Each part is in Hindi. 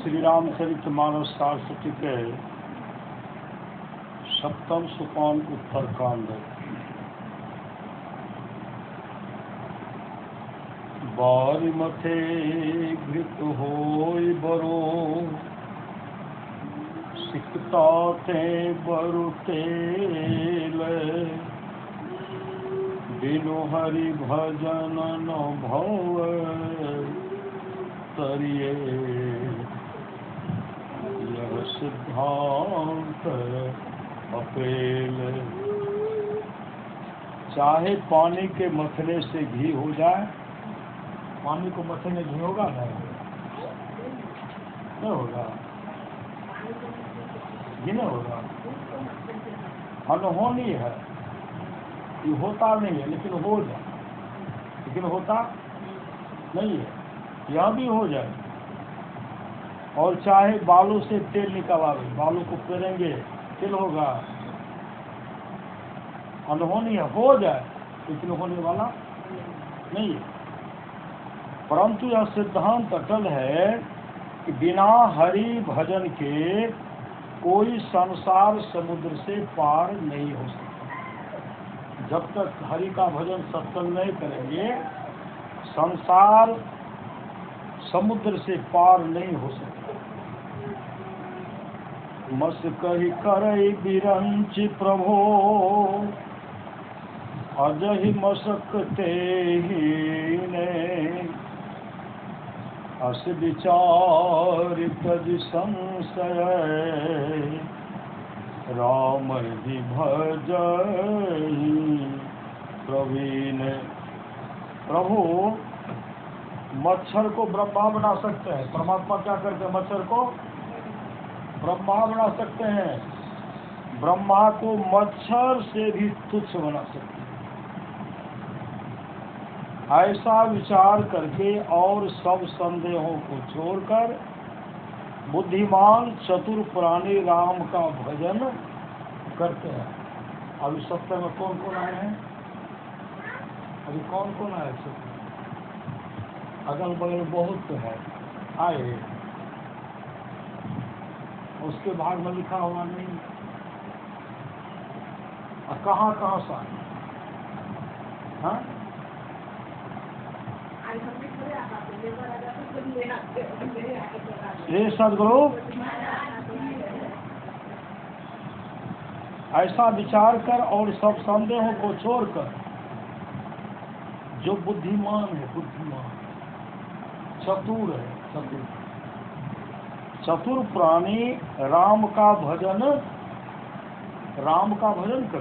श्री रामचरितमानस सारस्वती के सप्तम सोपान उत्तरकांड। बारी मथे घृत होय बरो, सिकता ते बरु तेल, बिनु हरि भजन न भव तरिये, यह सिद्धांत अपेल। चाहे पानी के मथने से घी हो जाए, पानी को मथने घी होगा नहीं होगा, घी नहीं होगा। अनहोनी है, ये होता नहीं है लेकिन हो जाए, लेकिन होता नहीं है, यह भी हो जाए। और चाहे बालों से तेल निकाले, बालों को पेरेंगे तेल होगा, अनहोनी है, हो जाए लेकिन होने वाला नहीं है। परंतु यह सिद्धांत अटल है कि बिना हरि भजन के कोई संसार समुद्र से पार नहीं हो सकता। जब तक हरि का भजन सत्संग नहीं करेंगे, संसार समुद्र से पार नहीं हो सकता। मस कही करई बिरंच प्रभो, अजहि मसकते हीने, अस विचार तज संशय, राम ही भजहि प्रवीण। प्रभु मच्छर को ब्रह्मा बना सकते हैं, परमात्मा क्या करते हैं? मच्छर को ब्रह्मा बना सकते हैं, ब्रह्मा को मच्छर से भी तुच्छ बना सकते हैं। ऐसा विचार करके और सब संदेहों को छोड़कर बुद्धिमान चतुर प्राणी राम का भजन करते हैं। अभी सत्य में कौन कौन आए हैं? अभी कौन कौन आए सत्य? अगल बगल बहुत है आए, उसके भाग में लिखा हुआ नहीं। और कहाँ कहाँ सा हाँ? ये सदगुरु ऐसा विचार कर और सब संदेहों को छोड़कर, जो बुद्धिमान है, बुद्धिमान चतुर है, चतुर प्राणी राम का भजन करते।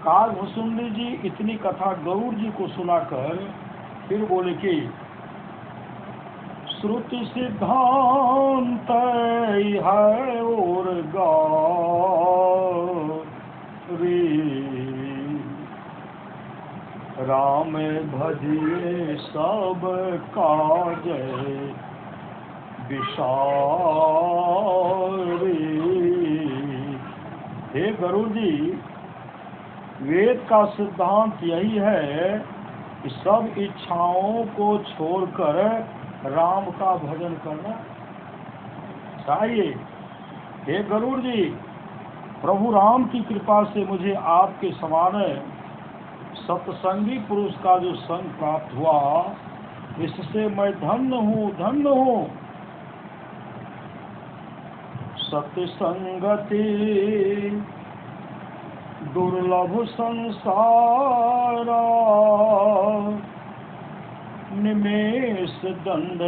कालभूषुंडी जी इतनी कथा गरुड़ जी को सुनाकर फिर बोले कि श्रुति सिद्धांत है और गौरी, राम भजिए सब काज विसारी। हे गरुड़ जी, वेद का सिद्धांत यही है कि सब इच्छाओं को छोड़कर राम का भजन करना चाहिए। हे गरुड़ जी, प्रभु राम की कृपा से मुझे आपके समान सत्संगी पुरुष का जो संग प्राप्त हुआ, इससे मैं धन्य हूँ, धन्य हूँ। सत्संगति दुर्लभ संसारा, निमेष दंड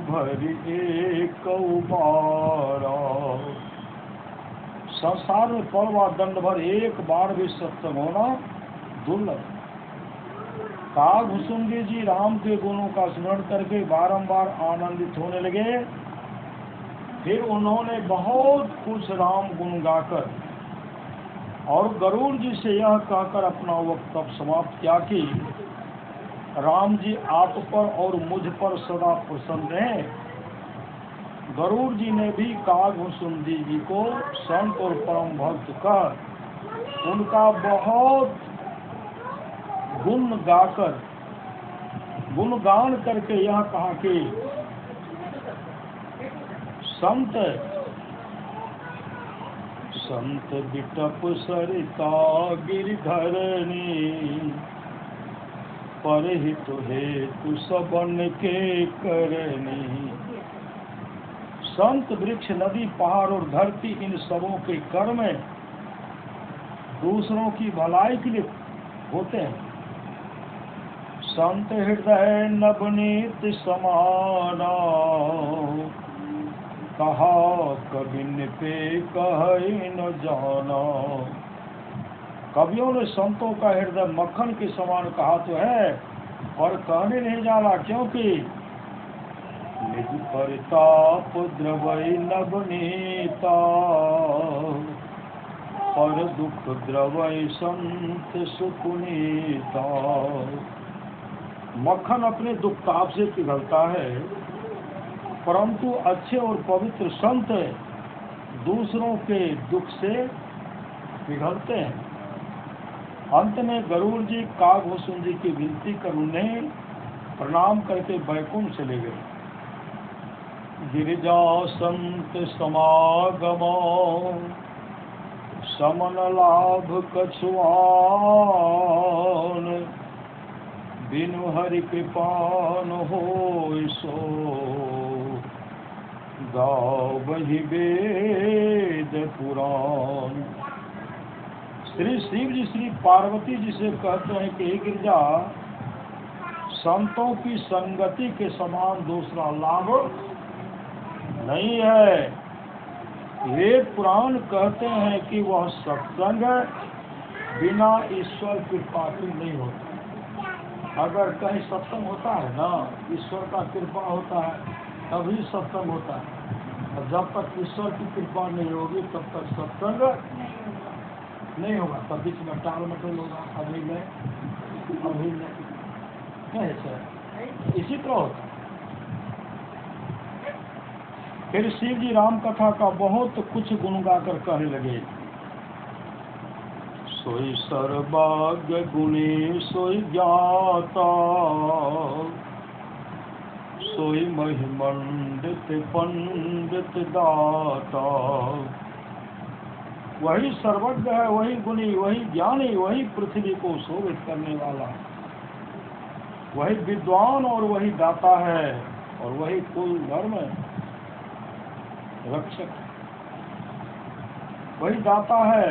भरि एक बारा। संसार में पड़वा दंड भर एक बार भी सत्संग होना दुर्लभ। कालभूषुंडी जी राम के गुणों का स्मरण करके बारंबार आनंदित होने लगे। फिर उन्होंने बहुत कुछ राम गुण गाकर और गरुड़ जी से यह कहकर अपना वक्तव्य समाप्त किया कि राम जी आप पर और मुझ पर सदा प्रसन्न हैं। गरुड़ जी ने भी कालभूषुंडी जी को संत और परम भक्त कर उनका बहुत गुणगान करके यह कहा कि संत संत बिटप सरिता गिरधरनी, परहित हेतु सबन के करनी। संत वृक्ष नदी पहाड़ और धरती इन सबों के कर्म दूसरों की भलाई के लिए होते हैं। संत हृदय नवनीत समाना, कहा कबिन पे कहे न जाना। कवियों ने संतों का हृदय मक्खन के समान कहा तो है और कहने नहीं जाना, क्योंकि निज परिताप द्रवई नवनीता, पर दुख द्रवई संत सुपुनीता। मक्खन अपने दुख ताप से पिघलता है, परंतु अच्छे और पवित्र संत दूसरों के दुख से पिघलते हैं। अंत में गरुड़ जी काकभूषण जी की विनती कर उन्हें प्रणाम करके बैकुंठ चले गए। गिरिजा संत समागमो, समन लाभ कछुआन, बिनु हरि कृपान होय सो, गावहि वेद पुराण। श्री शिव जी श्री पार्वती जी से कहते हैं कि हे गिरिजा, संतों की संगति के समान दूसरा लाभ नहीं है। वेद पुराण कहते हैं कि वह सत्संग बिना ईश्वर कृपा के नहीं होता। अगर कहीं सत्संग होता है ना, ईश्वर का कृपा होता है तभी सत्संग होता है, और जब तक ईश्वर की कृपा नहीं होगी तब तक सत्संग नहीं होगा। तब बीच में टाल मटोल होगा, अभी नहीं सर, इसी तरह होता। फिर शिव जी राम कथा का बहुत कुछ गुण गाकर कहने लगे। सोई सर्वज्ञ गुणी सोई ज्ञाता, सोई महिमंडित पंडित दाता। वही सर्वज्ञ है, वही गुणी, वही ज्ञानी, वही पृथ्वी को शोभित करने वाला, वही विद्वान और वही दाता है, और वही कुल धर्म रक्षक, वही दाता है।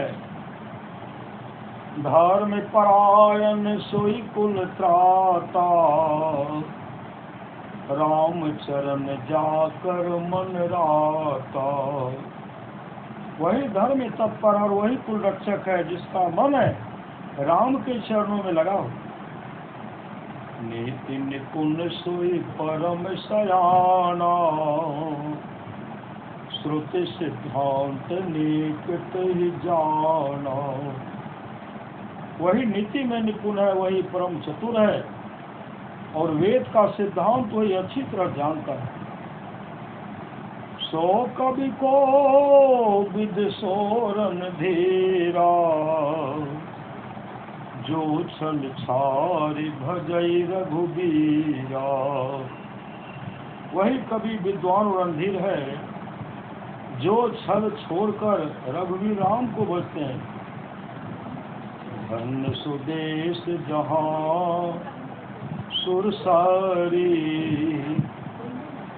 धर्म परायण सोई कुल त्राता, राम चरण जाकर मन राता। वही धर्म तत्पर और वही कुल रक्षक है जिसका मन है राम के चरणों में लगा हो। नीति निपुण सोई परम सयाना, श्रुति सिद्धांत निकट ही जाना। वही नीति में निपुण है, वही परम चतुर है, और वेद का सिद्धांत वही अच्छी तरह जानता है। सो कवि को विद सोरन धीरा, जो छल छारी भजई रघुबीरा। वही कवि विद्वान और अंधीर है जो छल छोड़कर रघुवीर राम को भजते हैं। धन सुदेश जहाँ सुरसारी,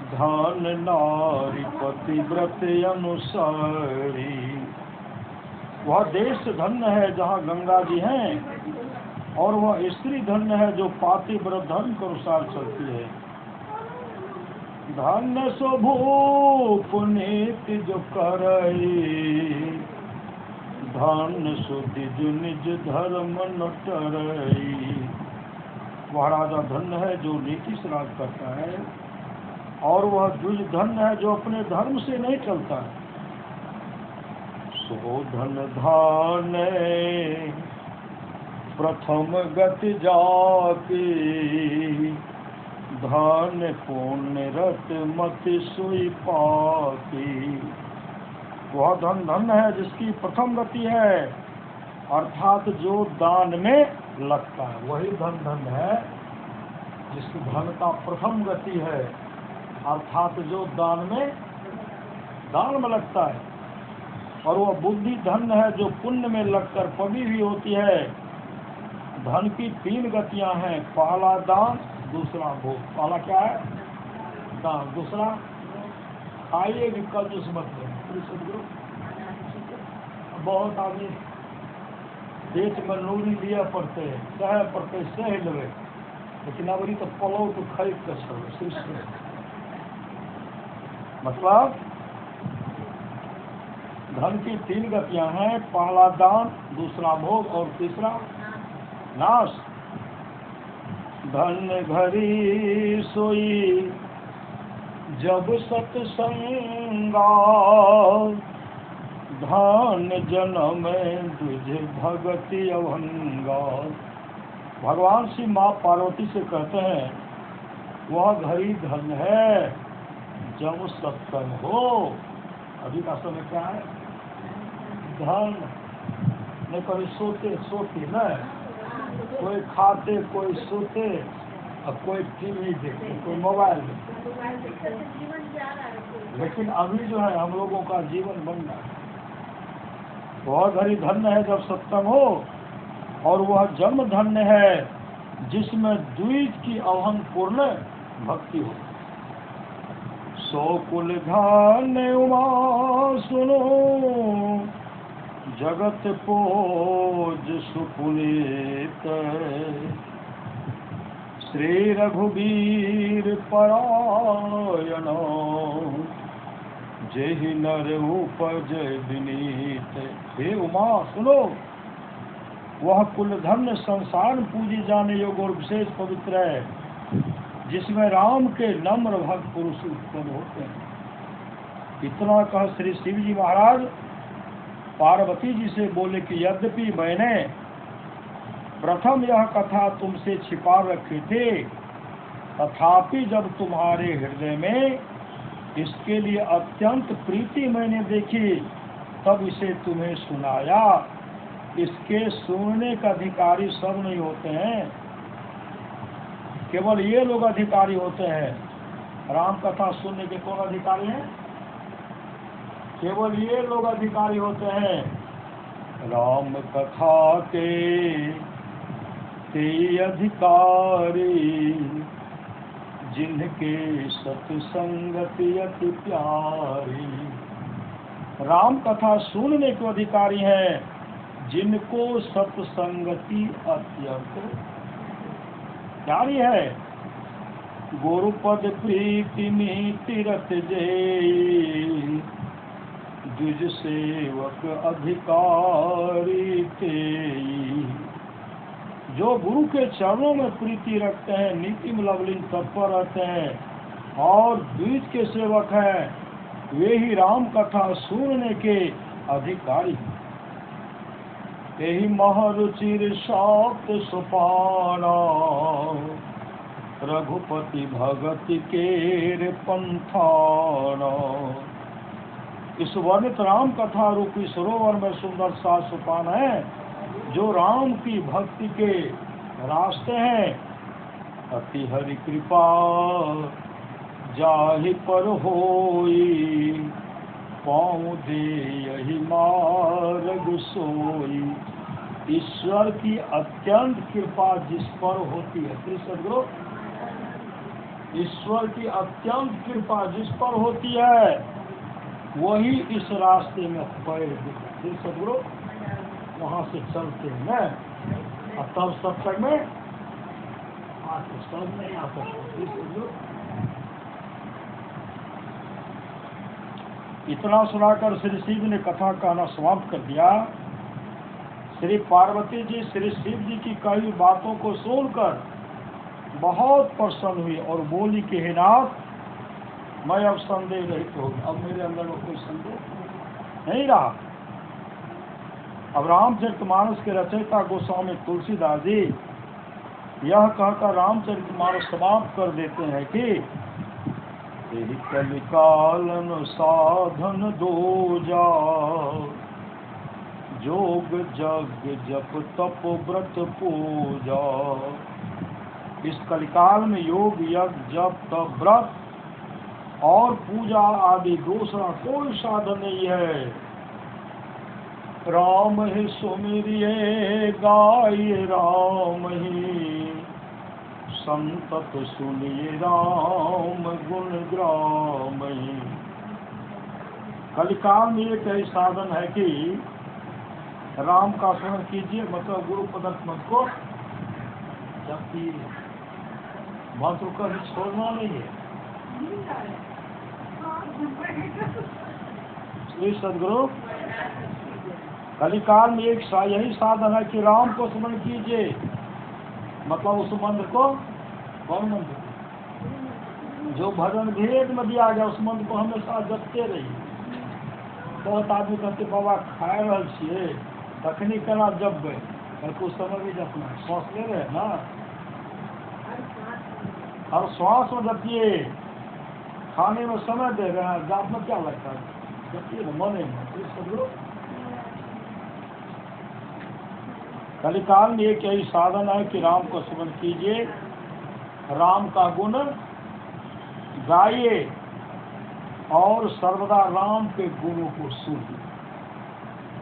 धन नारी पतिव्रत अनुसारी। वह देश धन्य है जहाँ गंगा जी हैं, और वह स्त्री धन्य है जो पातिव्रत धर्म के अनुसार चलती है। धन्य स्वभूप नीति जो करई, धन सुधि जो निज धर्म न टरई। वह राजा धन्य है जो नीति से राज करता है, और वह द्विज धन्य है जो अपने धर्म से नहीं चलता है। सो धन धान प्रथम गति जाकी, धन पुण्य रत मति सोई पाकी। वह धन धन्य है जिसकी प्रथम गति है, अर्थात जो दान में लगता है। वही धन धन्य है जिसकी धन का प्रथम गति है, अर्थात जो दान में दान में लगता है। और वह बुद्धि धन है जो पुण्य में लगकर पवी हुई होती है। धन की 3 गतियां हैं, पहला दान, दूसरा भोग। पहला क्या है? दान। दूसरा खाइए भी कंजूस मत हो। बहुत आदमी पेट में नूरी लिया पड़ते हैं, सह पड़ते सह लेवे, लेकिन अबरी तो पलो तो खरीद कर छोड़ो। मतलब धन की 3 गतियां हैं, पहला दान, दूसरा भोग और तीसरा नाश। धन घरी सोई जब सत्संगा, धन जन्म तुझे भगति अभंगा। भगवान श्री माँ पार्वती से कहते हैं वह घड़ी धन है जब सत्संग हो। अभी का समय क्या है? धन नहीं, कभी सोते न, कोई खाते, कोई सोते, और कोई टीवी देखते, कोई मोबाइल देखते। लेकिन अभी जो है हम लोगों का जीवन बनना है। वह घड़ी धन्य है जब सत्संग हो, और वह जन्म धन्य है जिसमें द्वैत की अवहन पूर्ण भक्ति हो। सो कुल धन उमा सुनो, जगत पोज सुपुनीत। श्री रघुवीर परायण, जय नर उपज विनीत। हे उमा सुनो, वह कुल धन्य संसार पूजी जाने योग्य और विशेष पवित्र है, जिसमें राम के नम्र भक्त पुरुष उत्पन्न होते हैं। इतना कह श्री शिव जी महाराज पार्वती जी से बोले कि यद्यपि मैंने प्रथम यह कथा तुमसे छिपा रखी थी, तथापि जब तुम्हारे हृदय में इसके लिए अत्यंत प्रीति मैंने देखी, तब इसे तुम्हें सुनाया। इसके सुनने का अधिकारी सब नहीं होते हैं, केवल ये लोग अधिकारी होते हैं। राम कथा सुनने के कौन अधिकारी हैं? केवल ये लोग अधिकारी होते हैं। राम कथा के ते अधिकारी, जिनके सत्संगति अति प्यारी। राम कथा सुनने के अधिकारी हैं जिनको सत्संगति अत्यंत प्यारी है। गुरुपद प्रीति नीति रत जय, द्विज सेवक अधिकारी तेई। जो गुरु के चरणों में प्रीति रखते हैं, नीति में लवलीन तत्पर रहते हैं और द्विज के सेवक हैं, वे ही राम कथा सुनने के अधिकारी हैं। यही महरुचिर शाक्त सुपाना, रघुपति भगति केर पंथाना। इस वर्णित राम कथा रूपी सरोवर में सुंदर सा सोपान है, जो राम की भक्ति के रास्ते हैं। अति हरि कृपा जाहि पर होई, पाँव दे यही मार्ग सोई। ईश्वर की अत्यंत कृपा जिस पर होती है, श्री सद्गुरु, ईश्वर की अत्यंत कृपा जिस पर होती है, वही इस रास्ते में पैर देते। श्री सद्गुरु वहाँ से चलते हैं न, और तब सत्संग में आते, सब नहीं आ सकते। इतना सुनाकर श्री शिव ने कथा कहना समाप्त कर दिया। श्री पार्वती जी श्री शिव जी की कई बातों को सुनकर बहुत प्रसन्न हुई और बोली कि हे नाथ, मैं अब संदेह रहित हो गया। अब मेरे अंदर में कोई संदेह नहीं रहा। अब रामचरितमानस के रचयिता गोस्वामी तुलसीदास जी यह कहकर रामचरितमानस समाप्त कर देते हैं कि कलिकालन साधन दूजा, जोग जग जप तप व्रत पूजा। इस कलिकाल में योग यज्ञ जप तप व्रत और पूजा आदि दूसरा कोई साधन नहीं है। राम ही सुमिरिए गाइए राम ही, संतत सुनिए राम गुण ग्राम ही। कलिकाल में एक ऐसा साधन है कि राम का स्मरण कीजिए, मतलब गुरु पदक मत को, जबकि मंत्र का भी छोड़ना नहीं है। श्री सदगुरु कलिकाल में एक यही साधन है कि राम को स्मरण कीजिए, मतलब उस मंत्र को, कौन मंत्र जो भजन भेद में दिया गया, उस मंत्र को हमेशा जपते रहिए। बहुत आदमी कहते बाबा खाए रहा छे तखनी केना जपबे, कुछ समय भी जपना, श्वास ले रहे ना, और श्वास में जपिए, खाने में समय दे रहे हैं, जाप में क्या लगता है, जपिए ना मने में। कलिकाल में एक यही साधन है कि राम को स्मरण कीजिए, राम का गुण गाइए और सर्वदा राम के गुणों को सुनिए।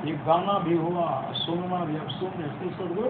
एक गाना भी हुआ, सुनना भी, अब सुन रहे सदगुरु